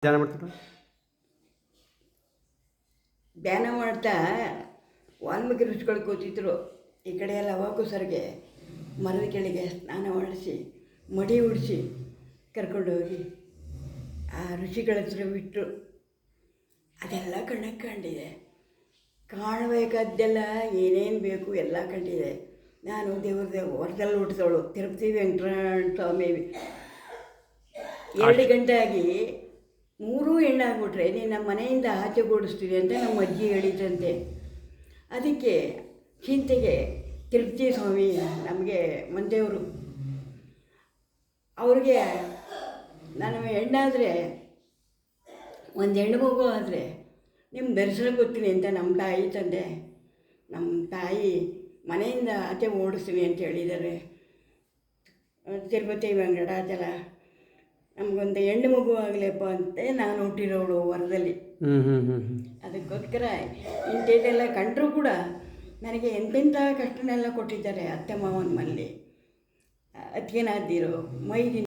ಧ್ಯಾನ ಮಾಡ್ತಾರೆ. ಧ್ಯಾನ ಮಾಡ್ತಾ ವಾಲ್ಮೀಕಿ ಋಷಿಗಳು ಕೂತಿದ್ರು. ಈ ಕಡೆ ಎಲ್ಲ ಅವಾಕುಸರಿಗೆ ಮರದ ಕೆಳಗೆ ಸ್ನಾನ ಮಾಡಿಸಿ ಮಡಿ ಉಡಿಸಿ ಕರ್ಕೊಂಡೋಗಿ ಆ ಋಷಿಗಳ ಹತ್ರ ಬಿಟ್ಟರು. ಅದೆಲ್ಲ ಕಣ್ಣಕ್ಕೆ ಕಂಡಿದೆ. ಕಾಣಬೇಕಾದ್ದೆಲ್ಲ ಏನೇನು ಬೇಕು ಎಲ್ಲ ಕಂಡಿದೆ. ನಾನು ದೇವ್ರದೇ ಹೊರದಲ್ಲಿ ಹುಟ್ಟಿದವಳು, ತಿರುಪತಿ ವೆಂಕಟರಮಣ ಸ್ವಾಮಿ. 2 ಗಂಟೆ ಆಗಿ 3 ಹೆಣ್ಣಾಗ್ಬಿಟ್ರೆ ನೀನು ನಮ್ಮ ಮನೆಯಿಂದ ಆಚೆ ಓಡಿಸ್ತೀವಿ ಅಂತ ನಮ್ಮ ಅಜ್ಜಿ ಹೇಳಿದ್ರಂತೆ. ಅದಕ್ಕೆ ಚಿಂತೆಗೆ ತಿರುಪತಿ ಸ್ವಾಮಿ ನಮಗೆ ಮಂದೇವರು, ಅವ್ರಿಗೆ ನಾನು ಹೆಣ್ಣಾದರೆ ಒಂದು ಹೆಣ್ಣು ಮಗು ಆದರೆ ನಿಮ್ಮ ದರ್ಶನ ಗೊತ್ತೀನಿ ಅಂತ ನಮ್ಮ ತಾಯಿ ತಂದೆ ನಮ್ಮ ತಾಯಿ ಮನೆಯಿಂದ ಆಚೆ ಓಡಿಸ್ತೀನಿ ಅಂತ ಹೇಳಿದ್ದಾರೆ. ತಿರುಪತಿ ವೆಂಕಟಾಚಲ ನಮಗೊಂದು ಹೆಣ್ಣು ಮಗು ಆಗಲಿಪ್ಪ ಅಂತ ನಾನು ಹುಟ್ಟಿರೋಳು ಹೊರದಲ್ಲಿ. ಅದಕ್ಕೋಸ್ಕರ ಇಂಥದ್ದೆಲ್ಲ ಕಂಡರೂ ಕೂಡ ನನಗೆ ಎಂತೆಂಥ ಕಷ್ಟನೆಲ್ಲ ಕೊಟ್ಟಿದ್ದಾರೆ. ಅತ್ತೆ ಮಾವನ ಮನೇಲಿ ಅತ್ತಿಗೆನಾದಿರು ಮೈದಿನ